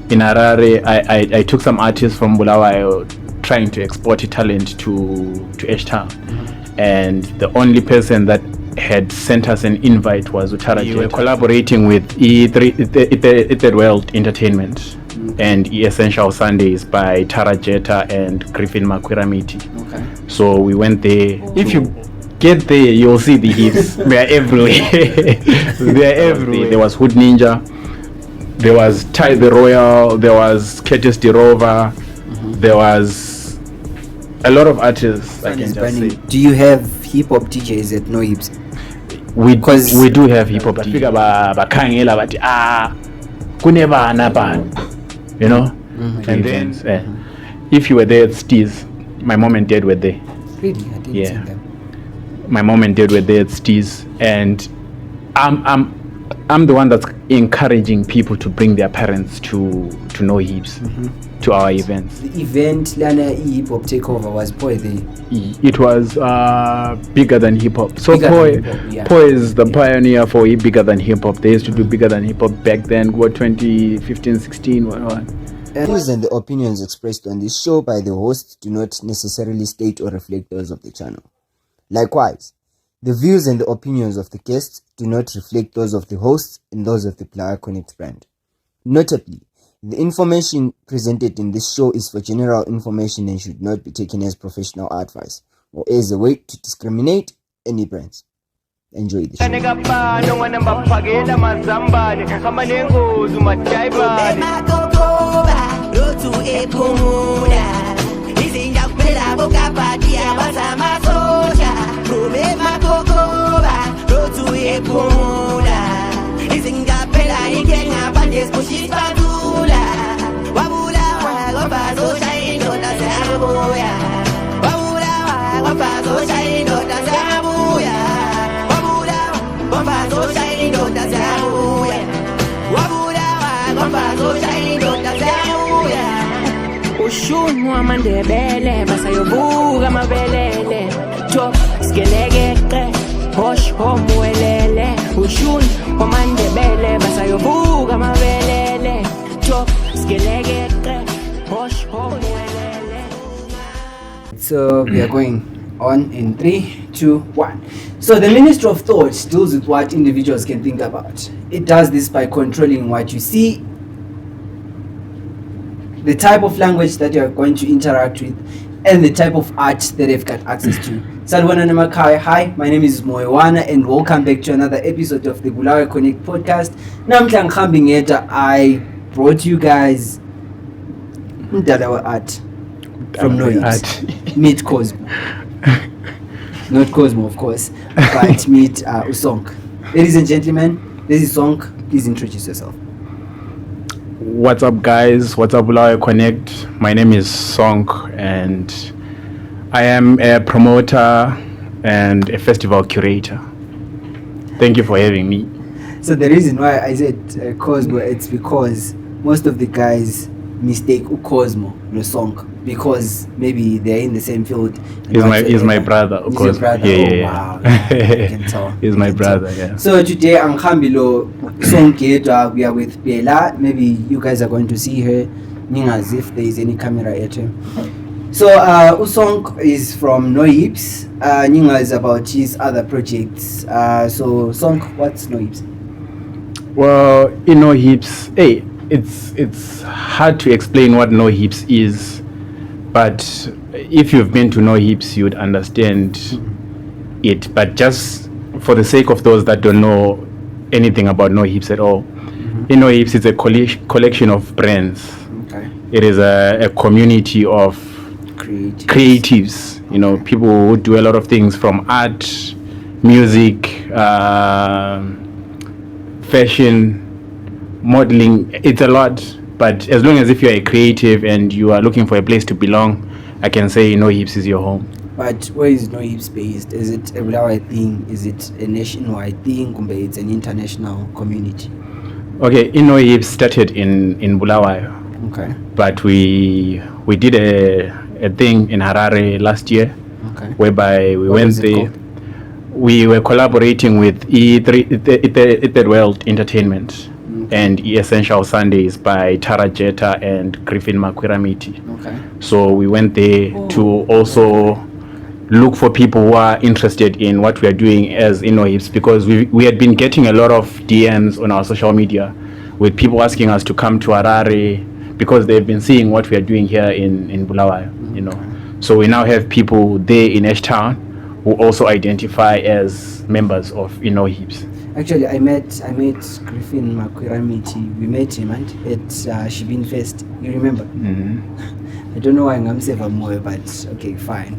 in Harare, I took some artists from Bulawayo trying to export talent to H-Town. And the only person that had sent us an invite was Utara. We were collaborating with E3 World Entertainment and Essential Sundays by Tara Jetta and Griffin Makwiramiti. Okay. So we went there. If you get there, you'll see the hits. They are everywhere. They are everywhere. There was Hood Ninja, there was Ty the Royal, there was Curtis the Rover, there was a lot of artists. I can just say. Do you have hip-hop DJs at NoHeeps? We do have hip-hop DJs. Bakhangela bathi kunebana bani, you know. And then if you were there at Steez, my mom and dad were there. Really? I didn't see them. My mom and dad were there at Steez, and I'm the one that's encouraging people to bring their parents to NoHeeps, to our events. The event Lana Hip Hop Takeover was Poi there. It was bigger than hip hop. So Poi is the pioneer for bigger than hip hop. They used to do bigger than hip hop back then. What 2015, 16, what? Views and the opinions expressed on this show by the host do not necessarily state or reflect those of the channel. Likewise, the views and the opinions of the guests do not reflect those of the hosts and those of the Bulawayo Connect brand. Notably, the information presented in this show is for general information and should not be taken as professional advice or as a way to discriminate any brands. Enjoy the show. Ushunwa mandebele basayobuka mabelele top skeleke hosh homwelele ushunwa mandebele basayobuka mabelele top skeleke hosh homwelele. So we are going on in 3, 2, 1. So the Ministry of Thought deals with what individuals can think about. It does this by controlling what you see, the type of language that you are going to interact with, and the type of art that they've got access to. Hi, my name is Moewana and welcome back to another episode of the Bulawayo Connect podcast. I brought you guys Mdalawa art from NoHeeps. Meet Cosmo. Not Cosmo, of course, but meet Sonk. Ladies and gentlemen, this is Sonk. Please introduce yourself. What's up, guys? What's up, Bulawayo Connect? My name is Sonk, and I am a promoter and a festival curator. Thank you for having me. So the reason why I said Cosmo, it's because most of the guys mistake Cosmo no Sonk because maybe they're in the same field. He's my brother, of course. Yeah. Wow. I can tell. He's my brother, yeah. So today I'm Khambilo Sonk. We are with Bella. Maybe you guys are going to see her. As if there is any camera at him. So Sonk is from NoHeeps. Ninga is about his other projects. So Sonk, what's NoHeeps? Well, in NoHeeps, it's hard to explain what NoHeeps is, but if you've been to NoHeeps, you'd understand it. But just for the sake of those that don't know anything about NoHeeps at all, in NoHeeps, it's a collection of brands. Okay. It is a community of creatives. You know, people who do a lot of things from art, music, fashion, modeling. It's a lot, but as long as if you're a creative and you are looking for a place to belong, I can say NoHeeps is your home. But where is NoHeeps based? Is it a Bulawayo thing? Is it a nationwide thing? Or it's an international community? Okay, NoHeeps started in Bulawayo. Okay. But we did a thing in Harare last year. Okay. Whereby we went there. We were collaborating with E3 World Entertainment and Essential Sundays by Tara Jetta and Griffin Makwiramiti. Okay. So we went there to also look for people who are interested in what we are doing as NoHeeps, because we had been getting a lot of DMs on our social media with people asking us to come to Harare because they've been seeing what we are doing here in Bulawayo, you know. So we now have people there in Ashtown who also identify as members of NoHeeps. Actually, I met Griffin Makwiramiti. We met him at Shibin Fest. You remember? I don't know why I'm saying more, but okay, fine.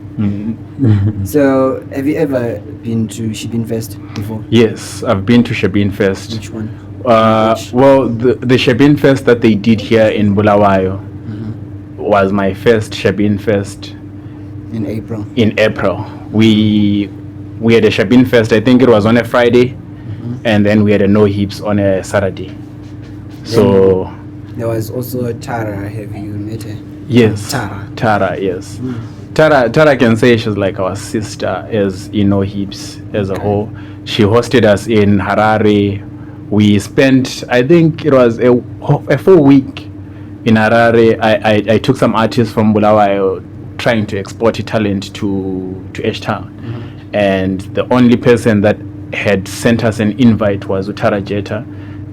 So, have you ever been to Shibin Fest before? Yes, I've been to Shibin Fest. Which one? Well, the Shibin Fest that they did here in Bulawayo was my first Shibin Fest. In April. In April, we had a Shibin Fest. I think it was on a Friday, and then we had a NoHeeps on a Saturday. So there was also Tara. Have you met her? Yes, Tara, yes. Tara can say she's like our sister as NoHeeps as a whole. She hosted us in Harare. We spent, I think it was a full week in Harare. I took some artists from Bulawayo trying to export talent to Ashtown. And the only person that had sent us an invite was Tara Jetta.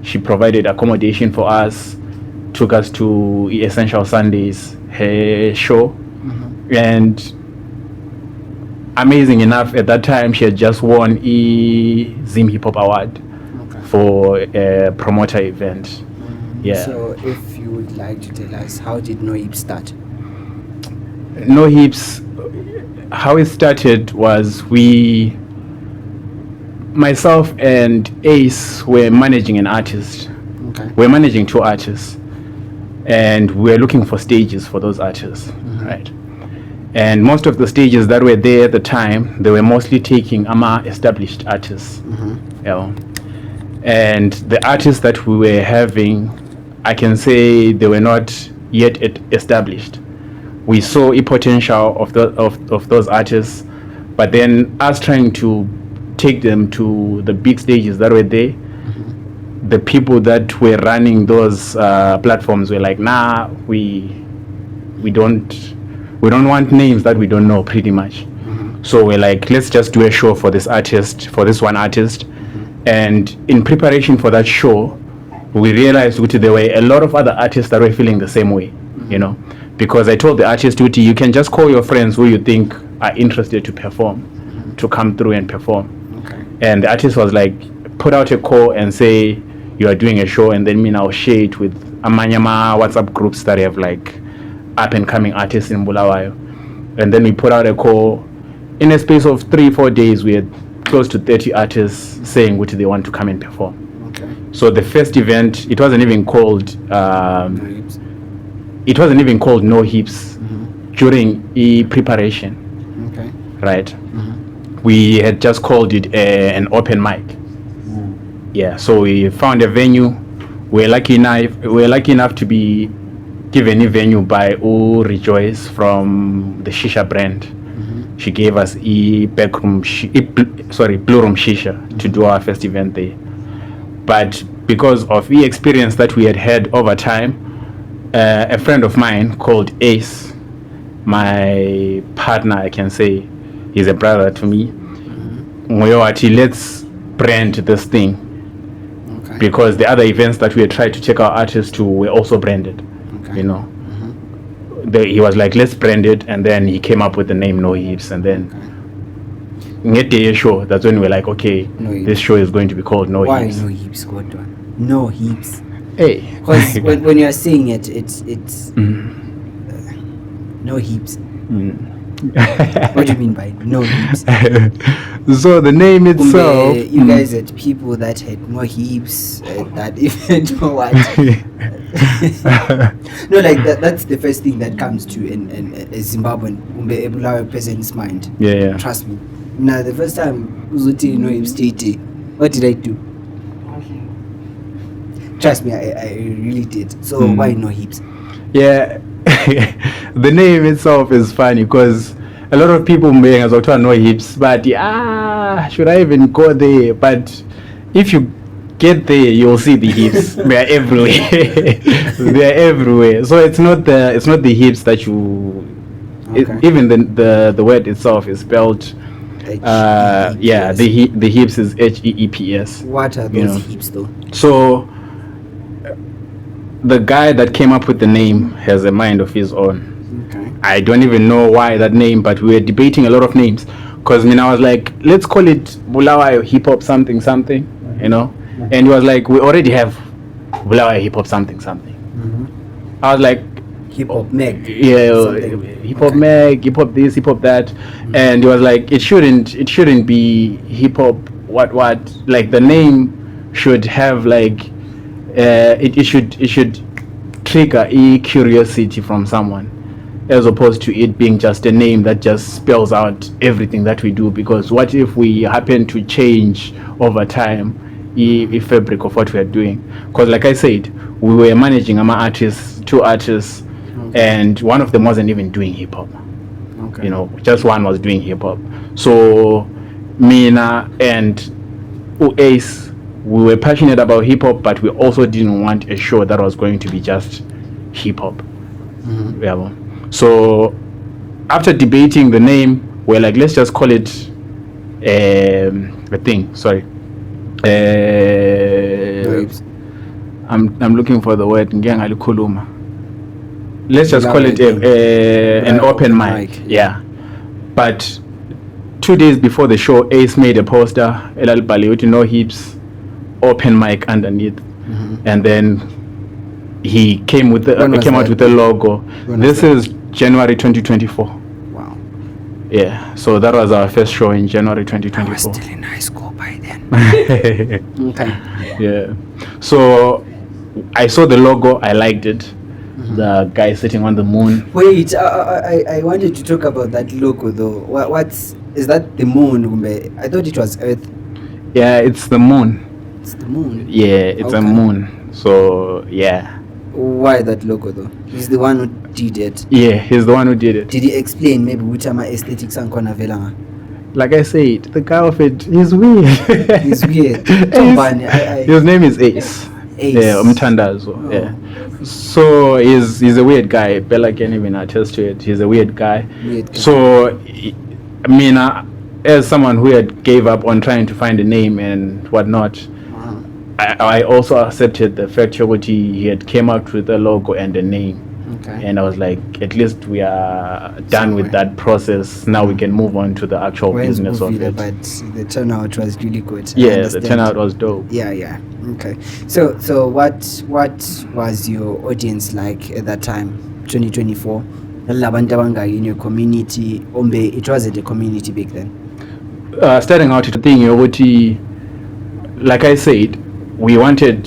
She provided accommodation for us, took us to Essential Sundays, her show. And amazing enough, at that time she had just won Zim HipHop Award for a promoter event. Yeah. So if you would like to tell us, how did NoHeeps start? NoHeeps, how it started was myself and Ace were managing an artist. We're managing two artists, and we're looking for stages for those artists, right? And most of the stages that were there at the time, they were mostly taking established artists. And the artists that we were having, I can say they were not yet established. We saw a potential of those artists, but then us trying to take them to the big stages that were there, the people that were running those platforms were like, nah, we don't want names that we don't know, pretty much. So we're like, let's just do a show for this one artist. And in preparation for that show, we realized there were a lot of other artists that were feeling the same way, you know, because I told the artist, you can just call your friends who you think are interested to perform, to come through and perform. And the artist was like, put out a call and say you are doing a show, and then I'll share it with Amanyama WhatsApp groups that have like up and coming artists in Bulawayo. And then we put out a call. In a space of 3-4 days, we had close to 30 artists saying which they want to come and perform. So the first event, it wasn't even called NoHeeps during preparation. Right? We had just called it an open mic. Yeah, so we found a venue. We're lucky enough to be given a venue by Rejoice from the Shisha brand. She gave us Blue Room Shisha to do our first event there. But because of the experience that we had over time, a friend of mine called Ace, my partner, I can say, he's a brother to me. Let's brand this thing, because the other events that we had tried to take our artists to were also branded, you know. He was like, let's brand it, and then he came up with the name NoHeeps, and then show, that's when we were like, okay, this show is going to be called NoHeeps. Why NoHeeps? NoHeeps. Hey, because when you're saying it, it's NoHeeps. What do you mean by NoHeeps? So the name itself, you guys had people that had NoHeeps at that event or what? No, like that's the first thing that comes to a Zimbabwean Bulawayo person's mind. Yeah. Trust me. Now the first time Uzuti NoHeeps TT, what did I do? Trust me, I really did. So why NoHeeps? Yeah. The name itself is funny because a lot of people may as well NoHeeps, but should I even go there? But if you get there, you'll see the hips. They are everywhere. They are everywhere. So it's not the hips that you. Okay. Even the word itself is spelled. Yeah, the hips is HEEPS. What are those hips though? So the guy that came up with the name has a mind of his own. Okay. I don't even know why that name, but we were debating a lot of names. Because I was like, let's call it Bulawayo hip hop something, you know. And he was like, we already have Bulawayo hip hop something. I was like, Hip hop Meg. yeah, hip hop Meg, hip hop this, hip hop that. And he was like, it shouldn't be hip hop. What? Like the name should have like, it should trigger a curiosity from someone, as opposed to it being just a name that just spells out everything that we do. Because what if we happen to change over time the fabric of what we are doing? Because like I said, we were managing two artists, and one of them wasn't even doing hip hop. Okay. You know, just one was doing hip hop. So Mina and Ace, we were passionate about hip hop, but we also didn't want a show that was going to be just hip hop. Yeah. So after debating the name, we're like, let's just call it a thing. Sorry. I'm looking for the word. Let's just call it an open mic. Yeah. But 2 days before the show, Ace made a poster, NoHeeps open mic underneath, and then he came out with the logo. This is January 2024. Wow. Yeah. So that was our first show in January 2024. I was still in high school by then. Okay. Yeah. So I saw the logo. I liked it. The guy sitting on the moon. Wait, I wanted to talk about that logo though. What's is that? The moon? I thought it was Earth. Yeah, it's the moon. It's the moon. Yeah, it's a moon. So yeah. Why that logo though? He's the one who did it. Yeah, he's the one who did it. Did he explain maybe which are my aesthetics and kona velanga? Like I said, the guy of it, he's weird. He's weird. His name is Ace. Yeah, Umtandazo. Oh. Yeah. So he's a weird guy. Bella can even attest to it. He's a weird guy. So as someone who had gave up on trying to find a name and whatnot, I also accepted the fact that he had came out with a logo and a name. Okay. And I was like, at least we are done with that process. Now we can move on to the actual business of it. But the turnout was really good. Yeah, the turnout was dope. Yeah. Okay. So what was your audience like at that time, 2024? In your community, it wasn't a community back then. Starting out, the thing, like I said, we wanted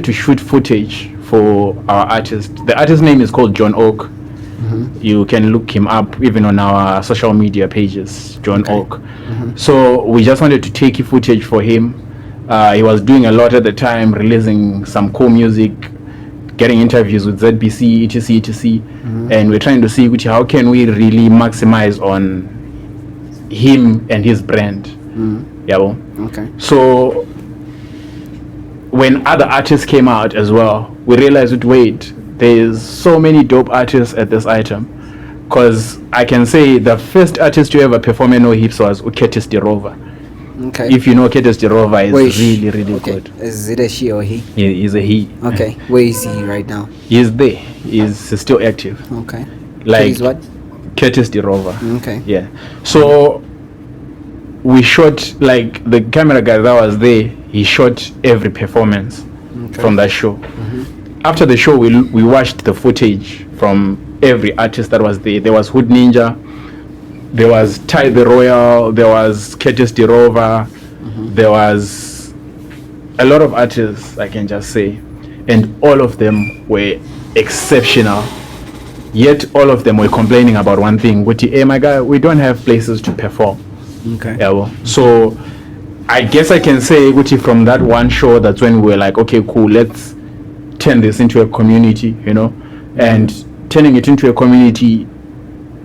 to shoot footage for our artist. The artist's name is called John Oak. You can look him up even on our social media pages, John Oak. So we just wanted to take footage for him. He was doing a lot at the time, releasing some cool music, getting interviews with ZBC, etc. And we're trying to see how can we really maximize on him and his brand. Yeah. Okay. So when other artists came out as well, we realized, wait, there's so many dope artists at this item. Because I can say the first artist to ever perform in NoHeeps was Curtis Dirova. Okay. If you know Curtis Dirova, is really good. Is it a she or he? He's a he. Okay. Where is he right now? He's there. He's still active. Okay. Like he's what? Curtis Dirova. Okay. Yeah. So we shot, like, the camera guy that was there, he shot every performance from that show. After the show, we watched the footage from every artist that was there. There was Hood Ninja, there was Ty the Royal, there was Curtis Dirova, there was a lot of artists, I can just say, and all of them were exceptional. Yet all of them were complaining about one thing, which, hey my guy, we don't have places to perform. Okay. Yeah, well, so I guess I can say, which from that one show, that's when we were like, okay, cool, let's turn this into a community, and turning it into a community,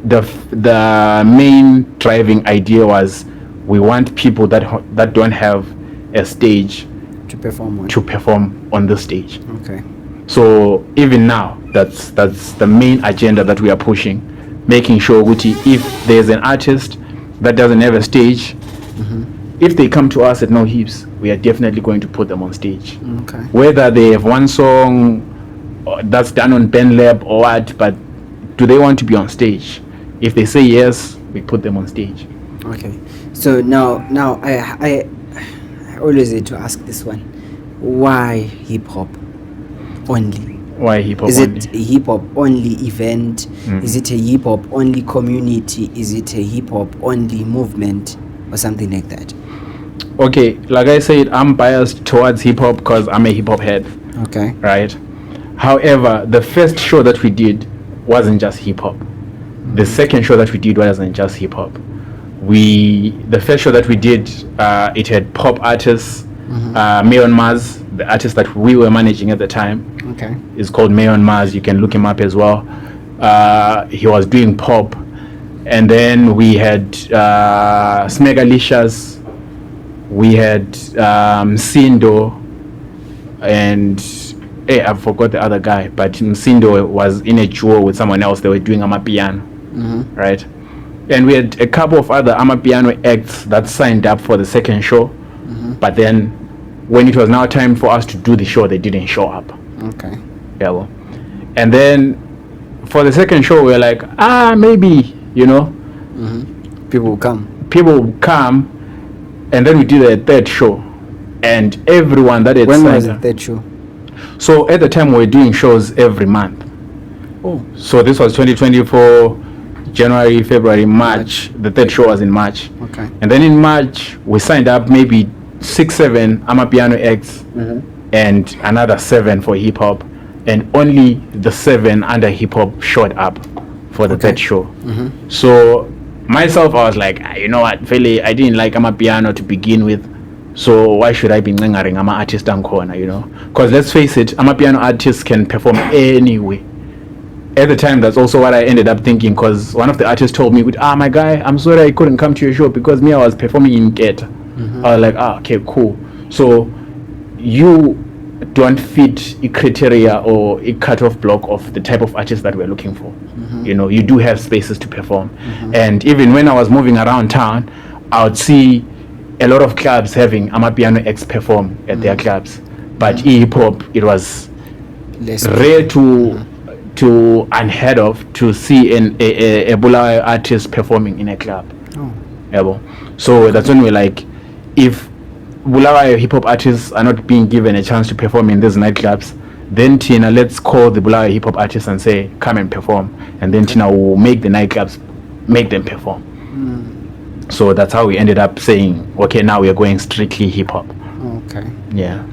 the main driving idea was we want people that don't have a stage to perform on the stage. Okay. So even now, that's the main agenda that we are pushing, making sure if there's an artist that doesn't have a stage, if they come to us at NoHeeps, we are definitely going to put them on stage. Okay. Whether they have one song that's done on BandLab or what, but do they want to be on stage? If they say yes, we put them on stage. Okay. So now I always need to ask this one. Why hip hop only? Why hip hop Is only? it a hip hop only event? Is it a hip hop only community? Is it a hip hop only movement or something like that? Okay, like I said, I'm biased towards hip hop because I'm a hip hop head. Okay. Right. However, the first show that we did wasn't just hip hop. The second show that we did wasn't just hip hop. The first show that we did, it had pop artists. Mayon Mars, the artist that we were managing at the time, Okay. is called Mayon Mars. You can look him up as well. He was doing pop, and then we had Smegalicious. We had Msindo, and I forgot the other guy, but Msindo was in a duo with someone else. They were doing amapiano, right? And we had a couple of other amapiano acts that signed up for the second show, but then when it was now time for us to do the show, they didn't show up. Okay. Yeah, well. And then for the second show, we were like, maybe, People will come. people will come. And then we did a third show, and everyone that had When signed was the up. third show? So at the time we were doing shows every month. Oh. So this was 2024, January, February, March. The third show was in March. Okay. And then in March we signed up maybe 6-7 amapiano acts and another 7 for hip hop, and only the 7 under hip hop showed up for the third show. So myself, I was like, you know what, Feli, I didn't like amapiano to begin with, so why should I be ngengering ama artist and corner, because let's face it, amapiano artists can perform anyway. At the time, that's also what I ended up thinking, because one of the artists told me, my guy, I'm sorry I couldn't come to your show because I was performing in Geta. I was like, okay, cool. So you don't fit a criteria or a cutoff block of the type of artist that we're looking for. You do have spaces to perform. And even when I was moving around town, I would see a lot of clubs having amapiano acts perform at their clubs. But hip hop, it was Less rare to unheard of to see a Bulawayo artist performing in a club. So that's when we're like, if Bulawayo hip hop artists are not being given a chance to perform in these nightclubs, then Tina, let's call the Bulawayo hip hop artists and say, come and perform. And then Tina will make the nightclubs make them perform. So that's how we ended up saying, okay, now we are going strictly hip hop. Okay. Yeah.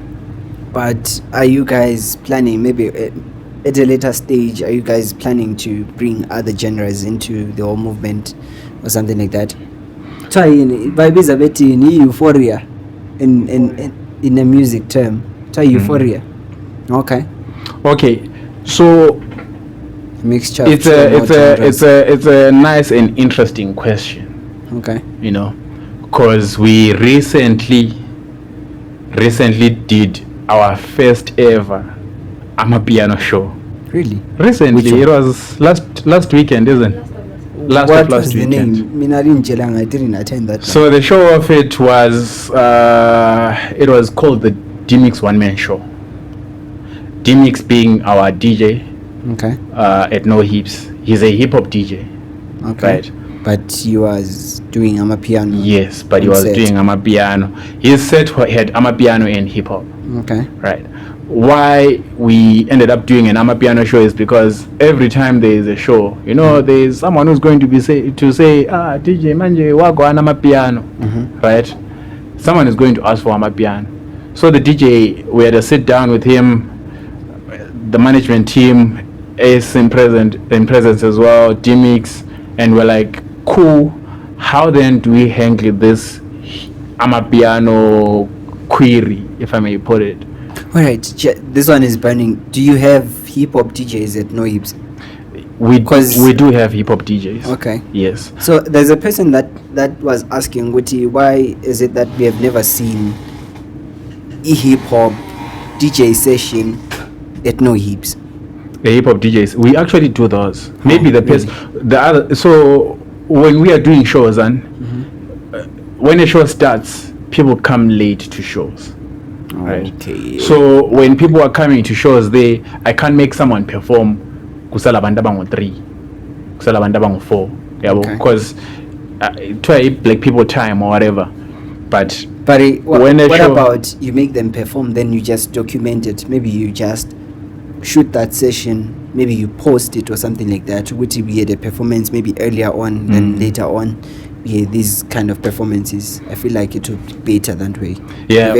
But are you guys planning, maybe at a later stage, are you guys planning to bring other genres into the whole movement or something like that? Try in euphoria in a music term. Try euphoria. Okay. So Mixture. it's a nice and interesting question. Okay. Because we recently did our first ever amapiano show. Really? Recently, it was last weekend, isn't it? Last was the weekend. name? I didn't attend that. So the show of it was called the D-Mix One Man Show. D-Mix being our DJ. Okay. At NoHeeps. He's a hip hop DJ. Okay. Right. But he was doing amapiano. Yes, but he was doing amapiano. His set had amapiano and hip hop. Okay. Right. Why we ended up doing an amapiano show is because every time there is a show, there's someone who's going to say, DJ Manje, wako amapiano, right? Someone is going to ask for amapiano. So the DJ, we had to sit down with him, the management team, Ace in presence as well, D-Mix, and we're like, cool. How then do we handle this amapiano query, if I may put it? All right, this one is burning. Do you have hip hop DJs at NoHeeps? We do have hip hop DJs. Okay. Yes. So there's a person that was asking, Wuti, why is it that we have never seen hip-hop DJ session at NoHeeps? The hip hop DJs, we actually do those. Maybe the really? the other. So when we are doing shows, and when a show starts, people come late to shows. Right. Okay. So when people are coming to shows, I can't make someone perform kusala bantu abangu 3, kusala bantu abangu 4. Yeah, Okay. because try like people time or whatever. But what show, about you make them perform, then you just document it? Maybe you just shoot that session, maybe you post it or something like that. Would we had a performance maybe earlier on, then later on, these kind of performances? I feel like it would be better that way. Yeah,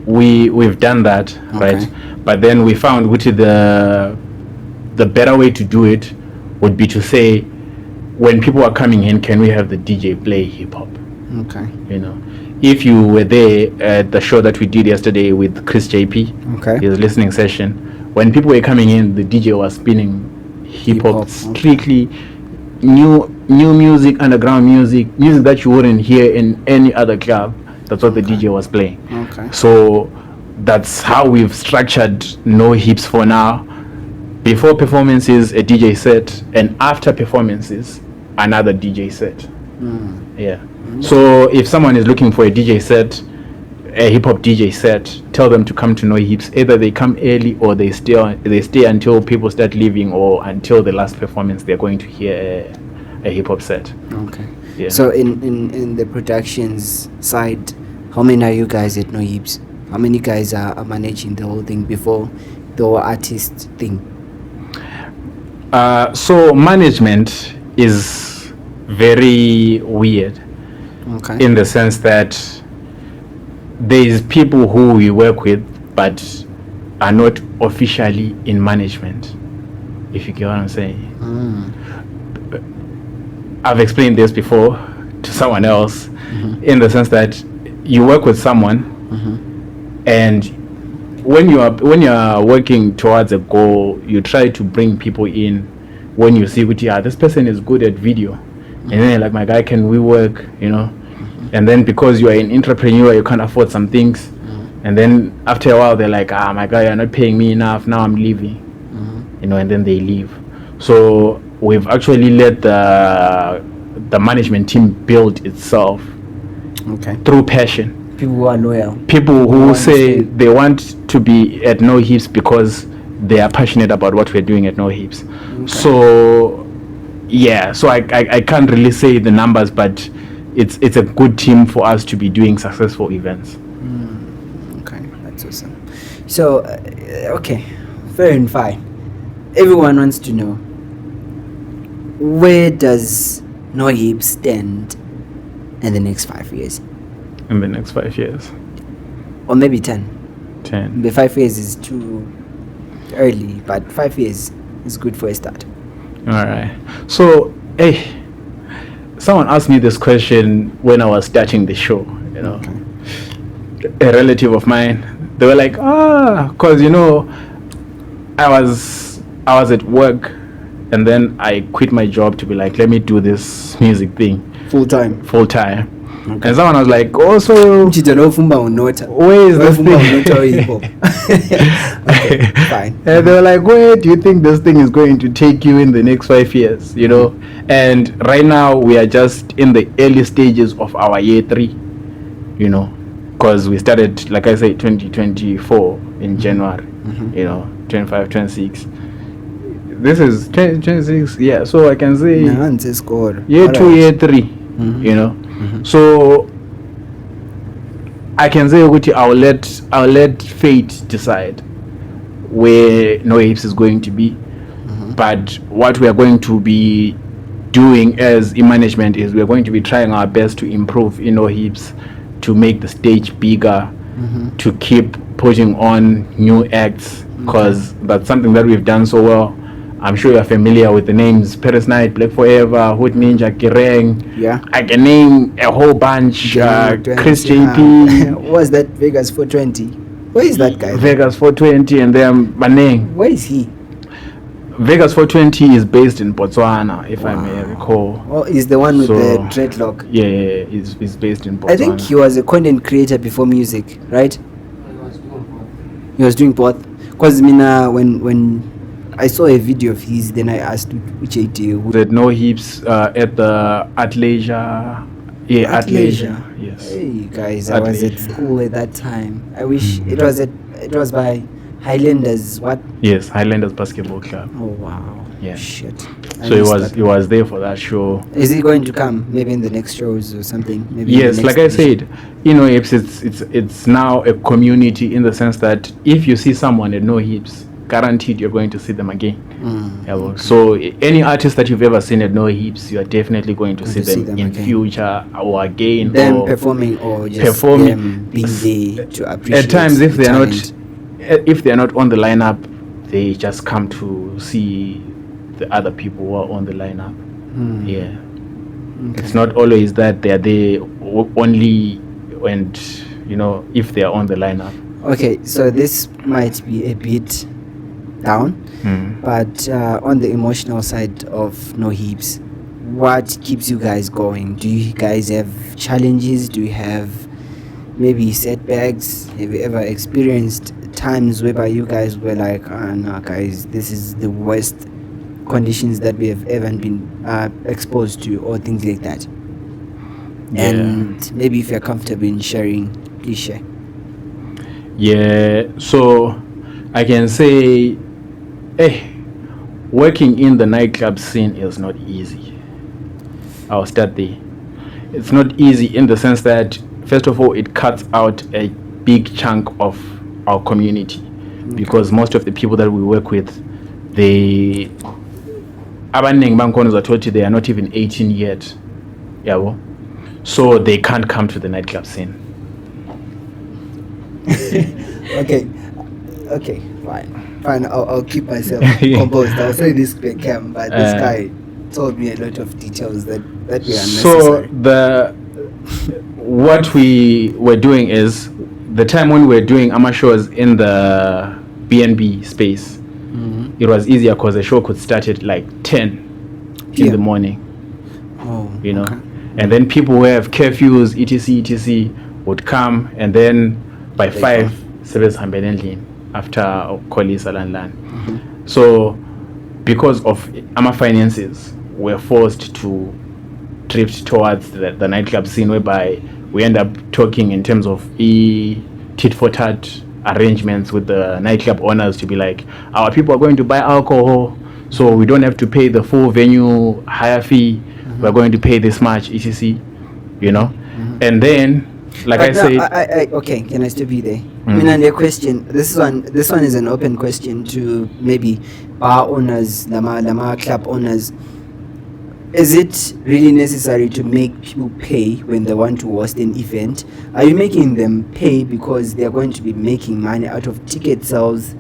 we've done that, Okay. right? But then we found which is the better way to do it would be to say, when people are coming in, can we have the DJ play hip hop? Okay. You know, if you were there at the show that we did yesterday with Chris JP, Okay. his listening session, when people were coming in, the DJ was spinning hip Hip-hop, hop, strictly new music, underground music that you wouldn't hear in any other club. That's what the DJ was playing. Okay. So that's how we've structured NoHeeps for now. Before performances, a DJ set, and after performances, another DJ set. Yeah. So if someone is looking for a DJ set, a hip hop DJ set, tell them to come to NoHeeps. Either they come early or they stay until people start leaving, or until the last performance they're going to hear a hip hop set. Okay. Yeah. So in the productions side, how many are you guys at NoHeeps? How many guys are managing the whole thing before the whole artist thing? So management is very weird. Okay. In the sense that there is people who we work with but are not officially in management, if you get what I'm saying. I've explained this before to someone else, in the sense that you work with someone, and when you are working towards a goal, you try to bring people in when you see this person is good at video, and then you're like, my guy, can we work, you know? And then because you are an entrepreneur, you can't afford some things, and then after a while they're like, my guy, you're not paying me enough, now I'm leaving, you know, and then they leave. So we've actually let the management team build itself through passion. People who are loyal. People who say they want to be at NoHeeps because they are passionate about what we're doing at NoHeeps. So yeah, so I can't really say the numbers, but it's a good team for us to be doing successful events. Okay, that's awesome. So okay, fair and fine. Everyone wants to know, where does NoHeeps stand in the next 5 years? In the next 5 years. Or maybe 10. 10. The 5 years is too early, but 5 years is good for a start. Alright. So, someone asked me this question when I was starting the show, you know. A relative of mine, they were like, because, you know, I was at work, and then I quit my job to be like, let me do this music thing Full time. And someone was like, also, where is this thing? Okay, fine. And they were like, where do you think this thing is going to take you in the next 5 years, you know? And right now we are just in the early stages of our year 3, you know, because we started, like I said, 2024 in January, you know, 25, 26. This is 26, yeah, so I can say year 2, year 3, you know. So I can say, I'll let fate decide where NoHeeps is going to be. But what we are going to be doing as management is we are going to be trying our best to improve in NoHeeps, to make the stage bigger, to keep putting on new acts, because that's something that we've done so well. I'm sure you're familiar with the names Paris Night, Black Forever, Hood Ninja, Kireng. Yeah. I can name a whole bunch. Chris JP. What was that Vegas 420? Where is that guy? Vegas 420 and then Baneng. Where is he? Vegas 420 is based in Botswana, if I may recall. Oh, he's the one with the dreadlock. Yeah, he's based in Botswana. I think he was a content creator before music, right? He was doing both. Because Mina, when I saw a video of his, then I asked which AD. The NoHeeps at the At Leisure. Yeah, At Leisure. Yes. Hey guys, At I was at Leisure. school at that time. I wish it was by Highlanders. What? Yes, Highlanders Basketball Club. Oh wow. Yeah. Shit. So he was there for that show. Is he going to come? Maybe in the next shows or something? Maybe in the Yes, next like I edition? said, it's now a community in the sense that if you see someone at NoHeeps, guaranteed you're going to see them again. Yeah, well, so any artist that you've ever seen at NoHeeps, you are definitely going to see them in again. future or again. Them or performing or just performing. them being there to appreciate. At times, if the they are talent. not on the lineup, they just come to see the other people who are on the lineup. Yeah, it's not always that they are there only, and if they are on the lineup. Okay, so this might be a bit down, but on the emotional side of NoHeeps, what keeps you guys going? Do you guys have challenges? Do you have maybe setbacks? Have you ever experienced times whereby you guys were like, no guys, this is the worst conditions that we have ever been exposed to, or things like that? Yeah. And maybe if you're comfortable in sharing, please share. Yeah, so I can say, working in the nightclub scene is not easy. I'll start there. It's not easy in the sense that, first of all, it cuts out a big chunk of our community, because most of the people that we work with, they are not even 18 yet. Yeah, well, so they can't come to the nightclub scene. Okay, fine. I'll keep myself composed. I'll say this quick cam, but this guy told me a lot of details that were unnecessary. So what we were doing is, the time when we were doing our shows in the BNB space, it was easier because the show could start at like 10 in the morning. Okay. And then people who have curfews, etc would come, and then by 5 service hambelendlini after Koli Salanlan. So because of our finances, we're forced to drift towards the nightclub scene, whereby we end up talking in terms of tit for tat arrangements with the nightclub owners to be like, our people are going to buy alcohol, so we don't have to pay the full venue hire fee. We're going to pay this much, etc. And then, like I said, okay, can I still be there? The question, this one is an open question to maybe bar owners, lama club owners. Is it really necessary to make people pay when they want to host an event? Are you making them pay because they are going to be making money out of ticket sales?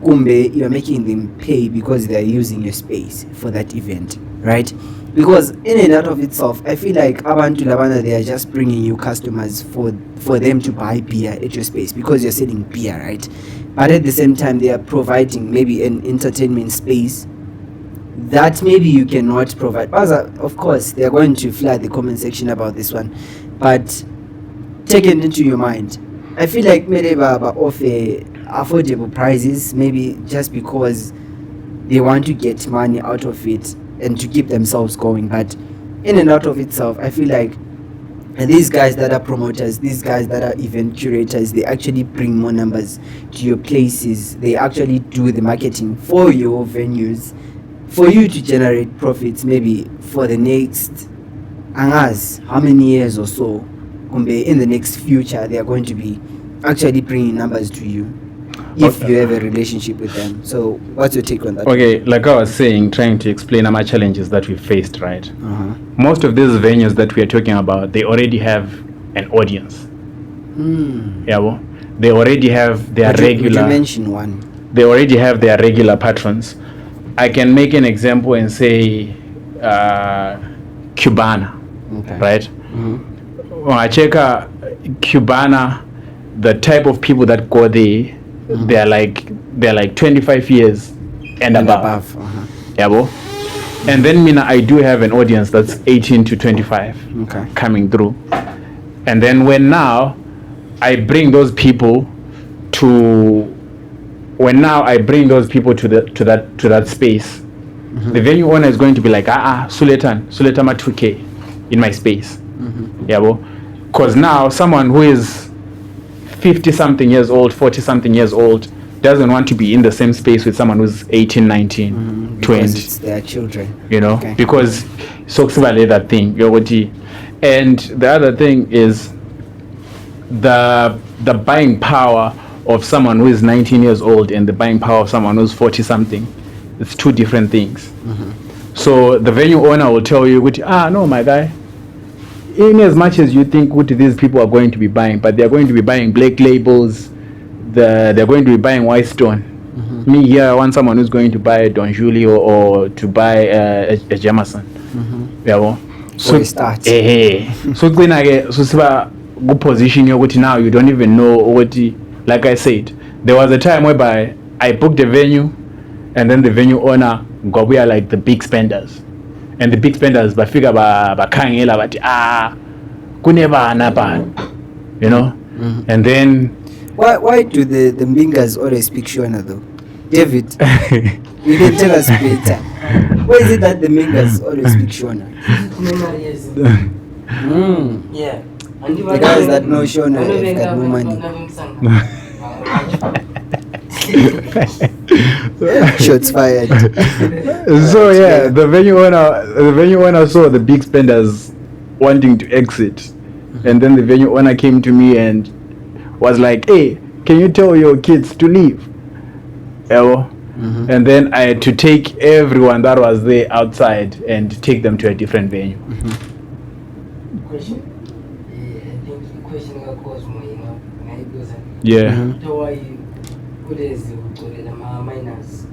Kumbe, you're making them pay because they are using your space for that event, right? Because in and out of itself, I feel like Abantu Labana, they are just bringing you customers for them to buy beer at your space because you're selling beer, right? But at the same time, they are providing maybe an entertainment space that maybe you cannot provide. Of course, they are going to flood the comment section about this one, but take it into your mind. I feel like maybe offer affordable prices, maybe just because they want to get money out of it and to keep themselves going. But in and out of itself, I feel like these guys that are promoters, these guys that are event curators, they actually bring more numbers to your places. They actually do the marketing for your venues, for you to generate profits maybe for the next how many years or so. In the next future, they are going to be actually bringing numbers to you if you have a relationship with them. So what's your take on that? Okay, like I was saying, trying to explain our challenges that we faced, right? Most of these venues that we are talking about, they already have an audience. Yeah, well, they already have their regular. Would you mention one? They already have their regular patrons. I can make an example and say Cubana, right? When I check Cubana, the type of people that go there, they're like 25 years and above. Yeah, well. And then I do have an audience that's 18 to 25 coming through. And then when now I bring those people to when now I bring those people to that space, the venue owner is going to be like, Suletan ma 2K in my space. Yeah, because now someone who is 50 something years old, 40 something years old doesn't want to be in the same space with someone who's 18, 19, 20. It's their children. You know, because so that thing, and the other thing is the buying power of someone who is 19 years old and the buying power of someone who's 40 something. It's two different things. So the venue owner will tell you, no, my guy, in as much as you think what these people are going to be buying, but they're going to be buying black labels, they're going to be buying White Stone. Me here, I want someone who's going to buy Don Julio or to buy a Jameson. So start. So good position you now you don't even know what. Like I said, there was a time whereby I booked a venue, and then the venue owner we are like the big spenders, and the big spenders bafika bakhangela bathi kunebana ba, you know. And then why do the Mbingas always speak Shona though? David, you can tell us better. Why is it that the Mbingas always speak Shona? Yeah. The guys that know Shona have got no money. Shots fired. So yeah, the venue owner saw the big spenders wanting to exit, and then the venue owner came to me and was like, "Hey, can you tell your kids to leave?" And then I had to take everyone that was there outside and take them to a different venue. Question? Yeah, I think the question got Cosmo, you know. Yeah. So why what is Lama minors?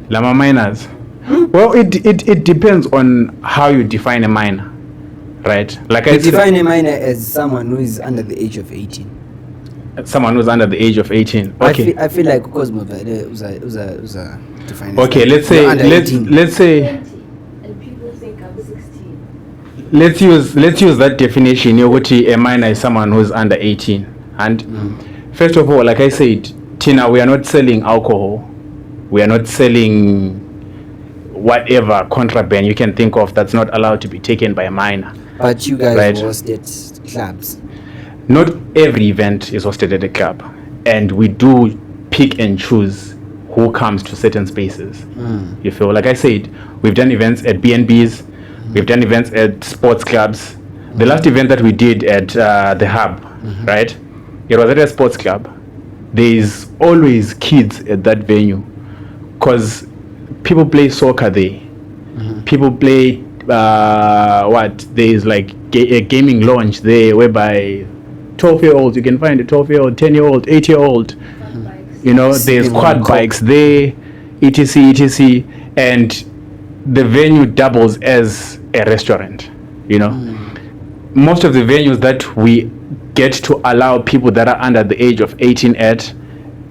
Lama minors. Well, it depends on how you define a minor, right? Like I define a minor as someone who is under the age of 18. Someone who's under the age of 18. Okay. I feel like Cosmo was defined. Okay, let's say. And people think I'm 16. Let's use that definition. A minor is someone who's under 18. And first of all, like I said, Tina, we are not selling alcohol. We are not selling whatever contraband you can think of that's not allowed to be taken by a minor. But you guys hosted clubs. Not every event is hosted at a club, and we do pick and choose who comes to certain spaces. You feel, like I said, we've done events at B&Bs, we've done events at sports clubs. The last event that we did at the Hub, right? It was at a sports club. There's always kids at that venue because people play soccer there. People play there's like a gaming lounge there whereby 12-year-olds, you can find a 12-year-old, 10-year-old, 8-year-old. You know, there's quad bikes there, etc. And the venue doubles as a restaurant, you know. Most of the venues that we get to allow people that are under the age of 18 at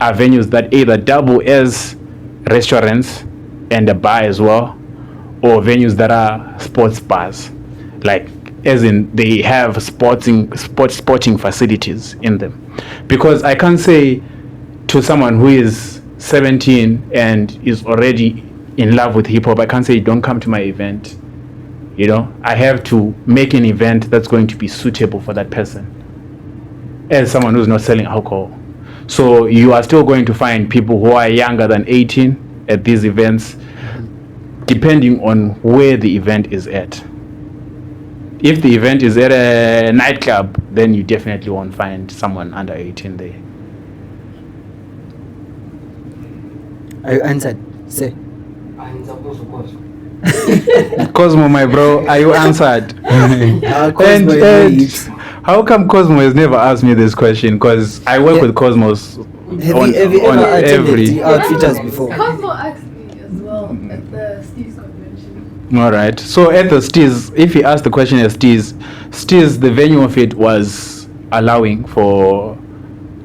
are venues that either double as restaurants and a bar as well, or venues that are sports bars, like as in they have sporting facilities in them. Because I can't say to someone who is 17 and is already in love with hip hop, I can't say don't come to my event. You know, I have to make an event that's going to be suitable for that person as someone who's not selling alcohol. So you are still going to find people who are younger than 18 at these events, depending on where the event is at. If the event is at a nightclub, then you definitely won't find someone under 18 there. Are you answered? Say. I'm supposed to go. Cosmo, my bro, are you answered? And how come Cosmo has never asked me this question? Because I work with Cosmos Have you ever attended the Outfitters before? Cosmo asked me as well at the Steve's convention. All right. So at the Steez, if he asked the question at Steez, the venue of it was allowing for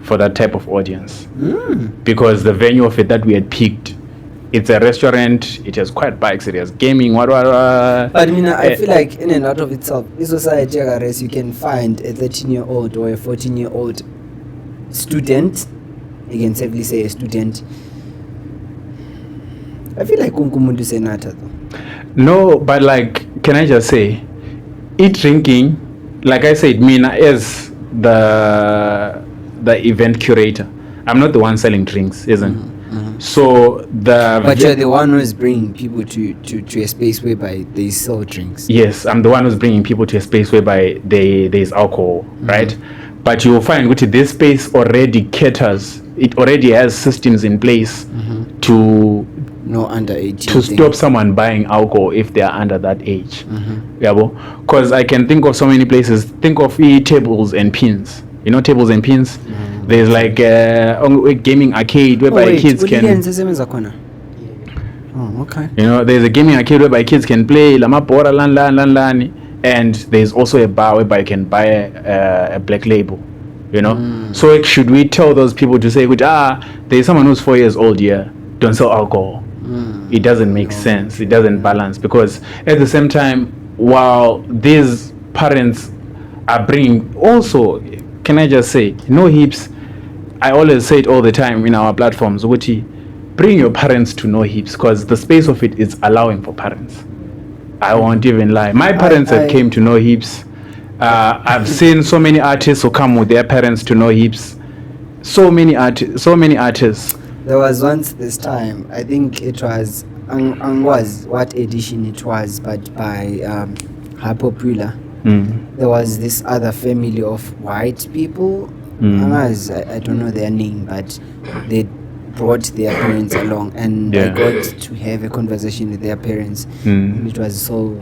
that type of audience. Because the venue of it that we had picked, it's a restaurant, it has quite bikes, it has gaming, But I mean, I feel like in and out of itself, in society, you can find a 13-year-old or a 14-year-old student, you can safely say a student, I feel like unkumuntu senata though. No, but like, can I just say, drinking, like I said, Mina as the event curator. I'm not the one selling drinks, isn't? So But you're the one who's bringing people to a space whereby they sell drinks. Yes, I'm the one who's bringing people to a space whereby there's alcohol, right? But you'll find that this space already caters. It already has systems in place to No under 18. to stop someone buying alcohol if they are under that age. Yeah, because I can think of so many places. Think of tables and pins. You know, tables and pins. There's like a gaming arcade whereby kids can. Oh, okay. You know, there's a gaming arcade whereby kids can play lamapora lan, and there's also a bar whereby you can buy a black label. You know, so should we tell those people to say, there's someone who's 4 years old here, don't sell alcohol? It doesn't make sense. It doesn't balance, because at the same time, while these parents are bringing, also, can I just say, NoHeeps, I always say it all the time in our platforms, Uguti, bring your parents to NoHeeps, because the space of it is allowing for parents. I won't even lie. My parents have came to NoHeeps. I've seen so many artists who come with their parents to NoHeeps. So many artists. There was once this time, I think it was was what edition it was, but by Popular. There was this other family of white people. I don't know their name, but they brought their parents along, and I got to have a conversation with their parents. It was so.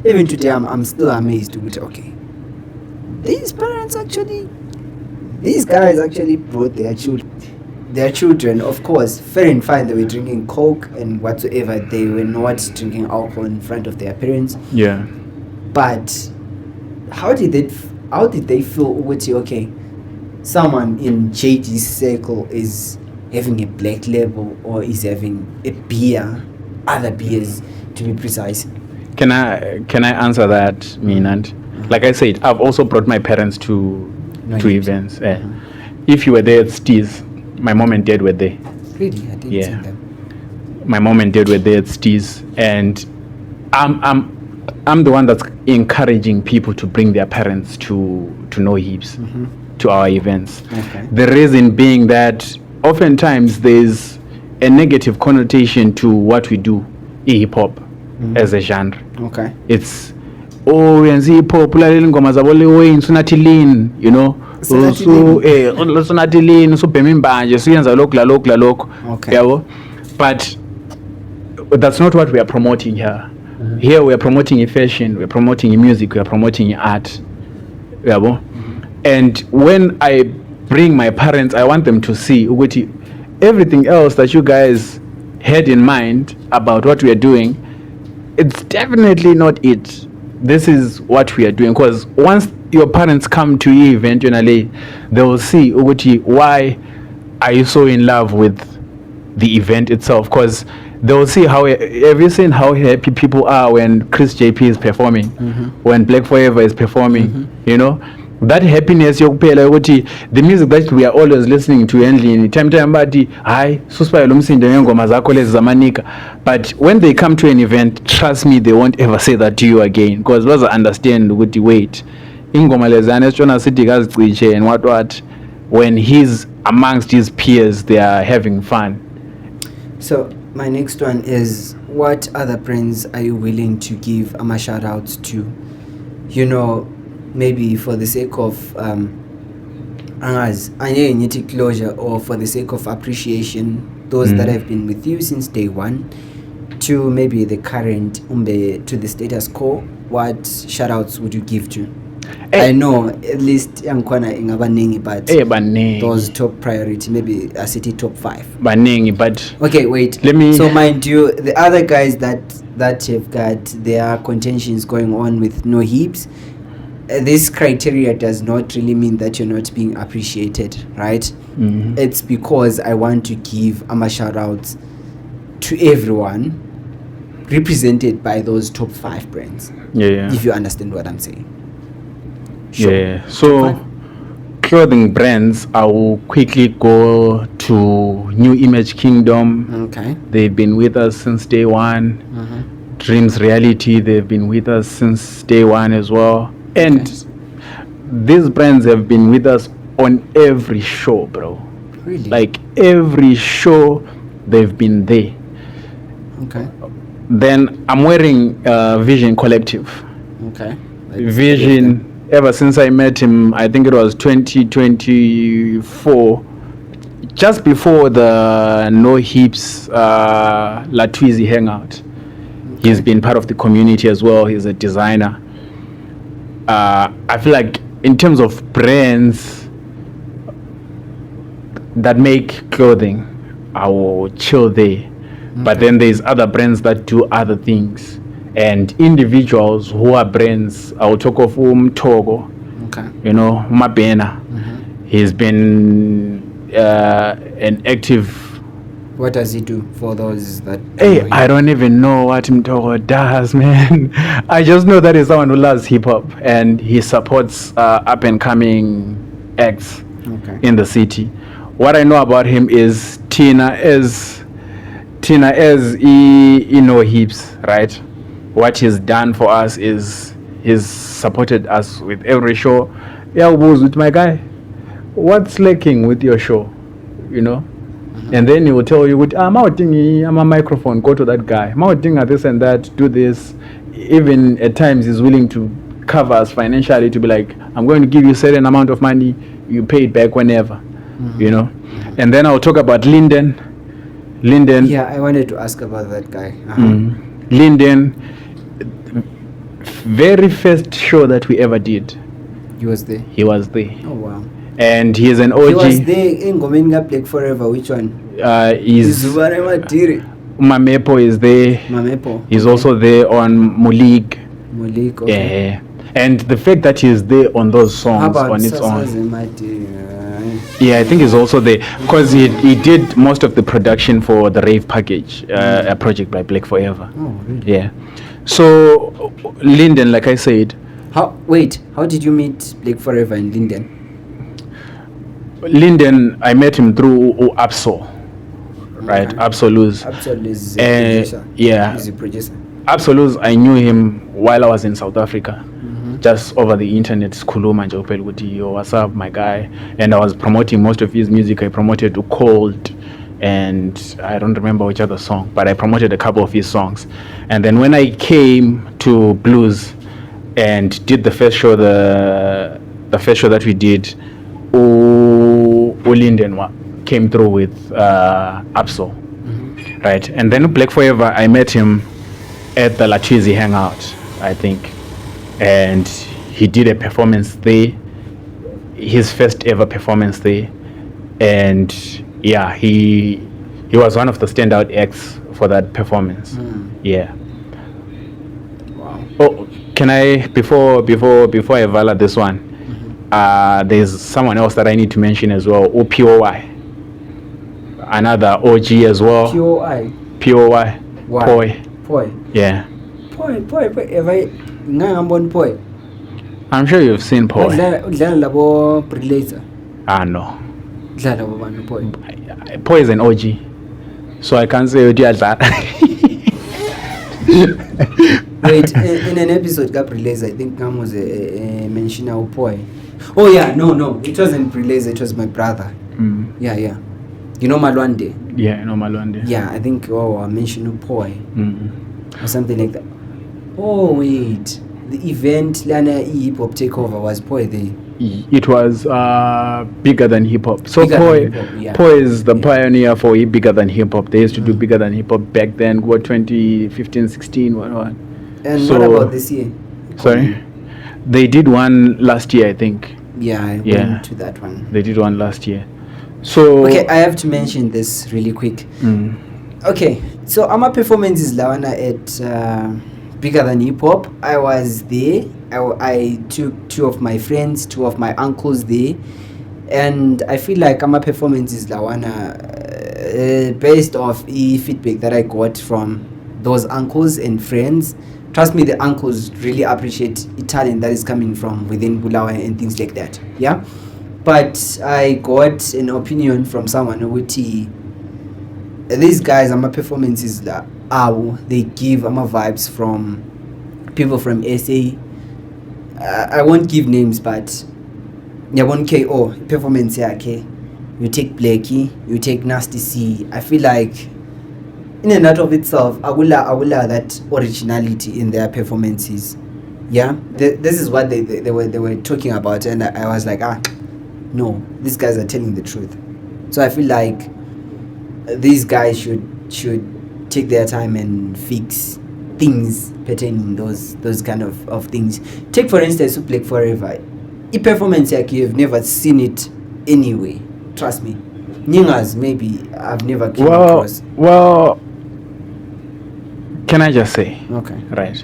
Even today, I'm still amazed with these guys actually brought their children. Of course, fair and fine, they were drinking Coke and whatsoever. They were not drinking alcohol in front of their parents. Yeah. But how did they feel? Someone in JG's circle is having a black label or is having a beer, other beers to be precise. Can I answer that, Minand? Like I said, I've also brought my parents to events. If you were there at Steve's, my mom and dad were there. Really? I didn't see them. My mom and dad were there at Steve's, and I'm the one that's encouraging people to bring their parents to NoHeeps, to our events. Okay. The reason being that oftentimes there's a negative connotation to what we do, hip-hop, as a genre. Okay. It's yenza hip-hop, ulalela ingoma zabo leWayne, sunathi lean, you know. Sunathi lean, subhema imbanje, suyenza lokhu la lokhu. Okay. Yabo. But that's not what we are promoting here. Here we are promoting fashion, we are promoting music, we are promoting art. Yabo. And when I bring my parents, I want them to see everything else that you guys had in mind about what we are doing. It's definitely not it. This is what we are doing. Because once your parents come to your event, they will see why are you so in love with the event itself. Because they will see have you seen how happy people are when Chris JP is performing, when Black Forever is performing, you know? That happiness the music that we are always listening to endlini time bathi hayi susibaya lo msindo ngengoma zakho lezi zamanika, but when they come to an event, trust me, they won't ever say that to you again, because baza understand ukuthi wait ingoma lezana esitshona sithi kazicishe and what when he's amongst his peers they are having fun. So my next one is, what other brands are you willing to give a shout out to? Maybe for the sake of closure, or for the sake of appreciation, those that have been with you since day one, to maybe the current to the status quo, what shout outs would you give to? I know at least Yankwana Ingabaningi, but those top priority, maybe a city top 5. Baningi, but okay, wait. Let me. So mind you, the other guys that have got their contentions going on with NoHeeps, this criteria does not really mean that you're not being appreciated, right? It's because I want to give shout outs to everyone represented by those top 5 brands. Yeah. If you understand what I'm saying. Sure. Yeah. So clothing brands, I will quickly go to New Image Kingdom. Okay. They've been with us since day one. Mm-hmm. Dreams Reality, they've been with us since day one as well. And these brands have been with us on every show, bro. Really? Like every show, they've been there. Okay. Then I'm wearing Vision Collective. Okay. Vision, ever since I met him, I think it was 2024, just before the NoHeeps Latwizi hangout. He's been part of the community as well. He's a designer. I feel like in terms of brands that make clothing, I will chill there. But then there's other brands that do other things, and individuals who are brands. I will talk of Togo. Okay. You know, Mabena. He's been an active. What does he do for those that? Hey, I don't even know what Mtogo does, man. I just know that he's someone who loves hip hop and he supports up and coming acts in the city. What I know about him is Tina is NoHeeps, right? What he's done for us is he's supported us with every show. Yeah, was with my guy. What's lacking with your show? You know? And then he will tell you, I'm a microphone, go to that guy. I'm out this and that, do this. Even at times he's willing to cover us financially to be like, I'm going to give you a certain amount of money, you pay it back whenever, you know. And then I'll talk about Linden. Yeah, I wanted to ask about that guy. Linden, very first show that we ever did. He was there. He was there. Oh wow. And he is an OG. He was there in Gomenga Black Forever. Which one? He's Mamepo is there. Mamepo. He's also there on Mulig. Mulig. Okay. Yeah. And the fact that he's there on those songs on its own. Yeah, I think he's also there because he did most of the production for the Rave Package, a project by Black Forever. Oh, really? Yeah. So Linden, like I said. How did you meet Black Forever and Linden? Linden, I met him through Absol, right? Okay. Absoluz. Absol is a producer. Yeah. He's a producer. Absoluz, I knew him while I was in South Africa. Just over the internet, Kuluma nje upel kuti, what's up, my guy? And I was promoting most of his music. I promoted to Cold, and I don't remember which other song, but I promoted a couple of his songs. And then when I came to Blues and did the first show, the first show that we did, Linden came through with Absol, right? And then Black Forever, I met him at the Latwizi hangout, I think. And he did a performance there, his first ever performance there, and yeah, he was one of the standout acts for that performance. Yeah. Wow. Oh, can I before I valor this one? There's someone else that I need to mention as well. POY, another OG as well. POY. POY. Poi. Yeah. Poi. Poi. I'm sure you've seen Poi. Udlala labo Prelator. No. Udlala labo bantu Poi. Poi is an OG, so I can't say udlala. Wait, in an episode of Prelator, I think Cam was mentioning our Poi. Oh yeah, no, it wasn't Prelator, it was my brother. Yeah. You know Malwande? Yeah, I know Malwande. Yeah, I think I mentioned Poi. Or something like that. Oh wait, the event Lana Hip Hop Takeover was Poi there. It was bigger than hip hop. So Poi is the pioneer for bigger than hip hop. They used to do bigger than hip hop back then. What 2015, 16, what? And so, what about this year? Sorry, they did one last year, I think. Yeah, I went to that one. They did one last year. So okay, I have to mention this really quick. Okay, so our performance is Lawana at Bigger Than Hip Hop. I was there. I took two of my friends, two of my uncles there, and I feel like our performance is Lawana based off feedback that I got from those uncles and friends. Trust me, the uncles really appreciate the talent that is coming from within Bulawayo and things like that. Yeah. But I got an opinion from someone ukuthi these guys performances they give vibes from people from SA. I won't give names, but yabon KO performance yakhe. You take Blakey, you take Nasty C. I feel like in and out of itself, agula that originality in their performances. Yeah, this is what they were talking about, and I was like, no, these guys are telling the truth. So I feel like these guys should take their time and fix things pertaining those kind of things. Take for instance, Black Forever. A performance like you've never seen it anyway. Trust me. Ningas, maybe I've never came across. Well, can I just say? Okay. Right.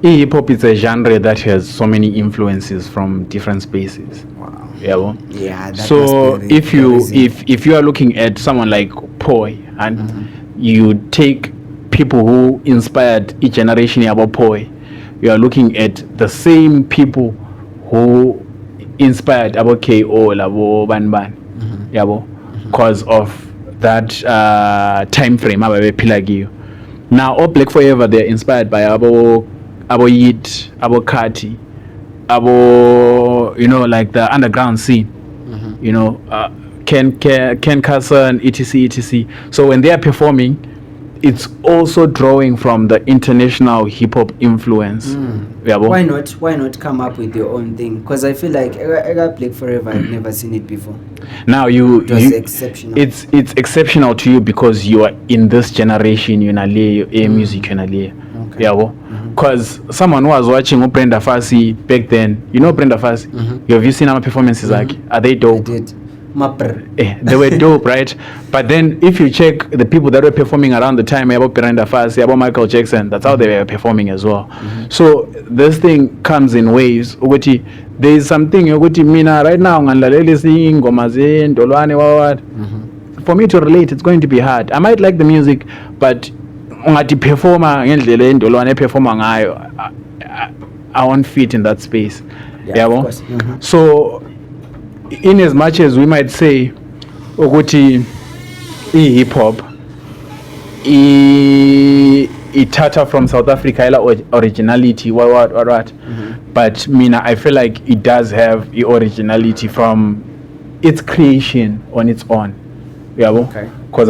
Hip hop is a genre that has so many influences from different spaces. Wow. Yeah. Yeah. That So must be if you are looking at someone like Poi and you take people who inspired each generation about Poi, you are looking at the same people who inspired about KO, Labo Ban. Because of that time frame. Now, all Black Forever, they're inspired by Abo Yit, Abo Kati, Abo, like the underground scene, Ken Carson, etc. So when they are performing, it's also drawing from the international hip hop influence. Why not come up with your own thing? Because I feel like I got Black Forever. I've never seen it before. Now It was exceptional. It's exceptional to you because you are in this generation. You know, music. Okay. Because someone who was watching Brenda Fassie back then, Brenda Fassie. Have you seen our performances? Like, are they dope? I did. They were dope, right? But then if you check the people that were performing around the time about Brenda Fassie, about Michael Jackson, that's how they were performing as well. So this thing comes in waves. There is something mina right now for me to relate, it's going to be hard. I might like the music, but performer I won't fit in that space. Yeah, of course. So in as much as we might say hip hop itata from South Africa originality what but I feel like it does have the originality from its creation on its own. Okay. Because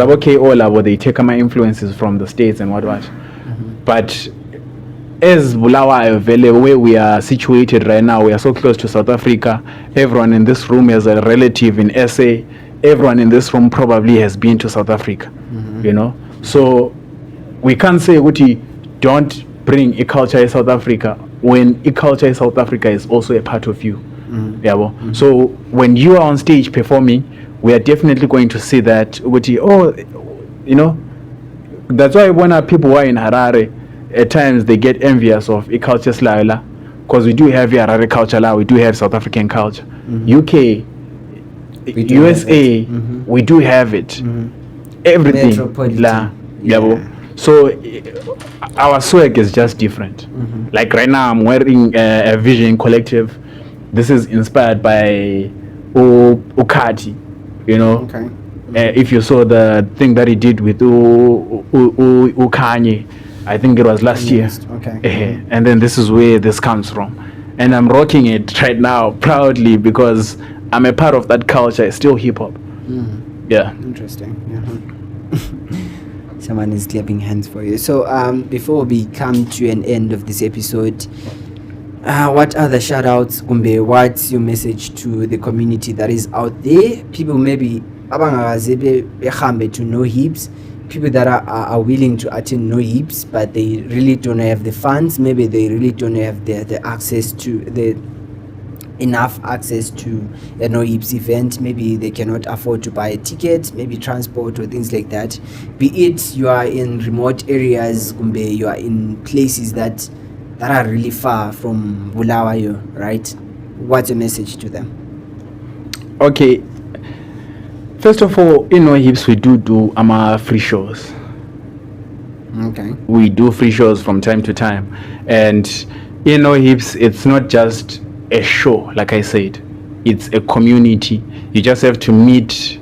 they take my influences from the States and what but as Bulawayo, where we are situated right now, we are so close to South Africa. Everyone in this room has a relative in SA. Everyone in this room probably has been to South Africa. So we can't say don't bring a culture in South Africa when a culture in South Africa is also a part of you. So when you are on stage performing, we are definitely going to see that that's why when people who are in Harare, at times they get envious of a culture like because we do have Harare culture now, we do have South African culture. UK, USA, we do have it. Everything. So our swag is just different. Like right now I'm wearing a Vision Collective. This is inspired by Ukati, Okay. If you saw the thing that he did with Ukanye, I think it was last year. Okay. And then this is where this comes from. And I'm rocking it right now proudly because I'm a part of that culture. It's still hip hop. Yeah. Interesting. Someone is clapping hands for you. So before we come to an end of this episode, what other shout outs, Gumbe? What's your message to the community that is out there? People maybe to NoHeeps, people that are willing to attend NoHeeps, but they really don't have the funds. Maybe they really don't have the access to enough access to a NoHeeps event. Maybe they cannot afford to buy a ticket, maybe transport or things like that. Be it you are in remote areas, you are in places that are really far from Bulawayo, right? What's your message to them? Okay. First of all, in NoHeeps we do free shows. Okay. We do free shows from time to time, and in NoHeeps it's not just a show, like I said. it's a community. You just have to meet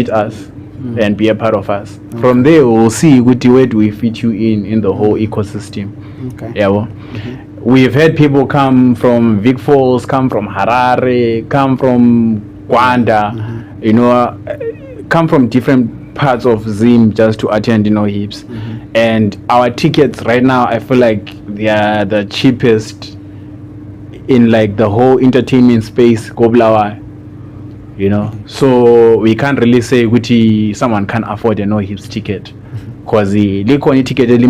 us and be a part of us. From there we'll see where do we fit you in the whole ecosystem. Yeah, well, we've had people come from Vic Falls, come from Harare, come from Gwanda, you know, come from different parts of Zim just to attend NoHeeps. And our tickets right now, I feel like they are the cheapest in like the whole entertainment space, Bulawayo. You know, so we can't really say which someone can afford a NoHeeps ticket, because the Likoni ticket is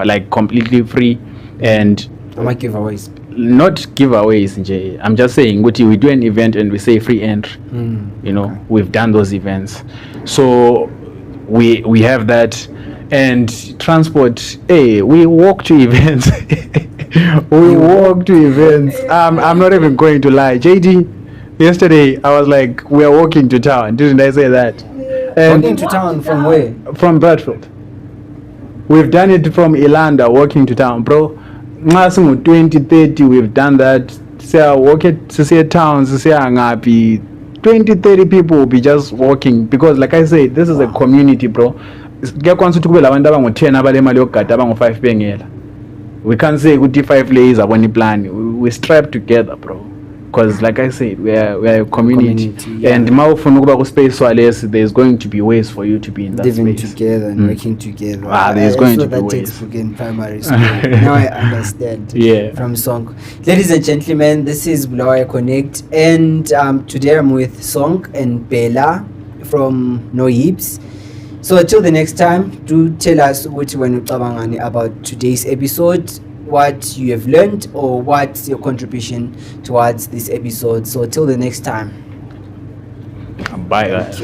like completely free and giveaways. Not giveaways, Nje. I'm just saying we do an event and we say free entry. You know, we've done those events, so we have that. And transport, hey, we walk to events. I'm not even going to lie, JD. Yesterday, I was like, we are walking to town. Didn't I say that? And walking to town from where? From Bradford. We've done it from Ilanda, walking to town, bro. 2030, we've done that. Say, walk it to see towns, say, 20-30 people will be just walking. Because, like I said, this is a community, bro. We can't say 5 layers are one plan. We strive together, bro. Because like I said, we are a community. And space, so there's going to be ways for you to be in that living space. Together and working together. There's going to be ways. Textbook in primary school. Now I understand. From Sonk. Ladies and gentlemen, this is Bulawayo Connect, and today I'm with Sonk and Bella from NoHeeps. So until the next time, do tell us what you want to talk about today's episode, what you have learned, or what's your contribution towards this episode. So till the next time. Bye, guys.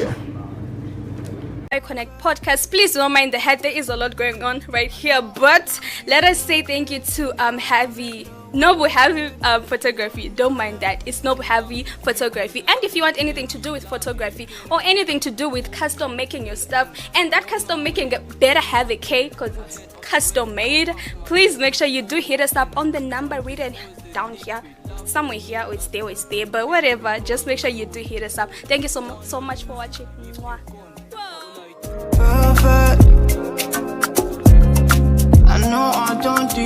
Connect podcast. Please don't mind the head. There is a lot going on right here, but let us say thank you to Noble Heavy Photography. Don't mind that. It's Noble Heavy Photography. And if you want anything to do with photography or anything to do with custom making your stuff, and that custom making better have a K because it's custom made, please make sure you do hit us up on the number written down here, somewhere here, or it's there, but whatever, just make sure you do hit us up. Thank you so much for watching. Mwah. I know I don't do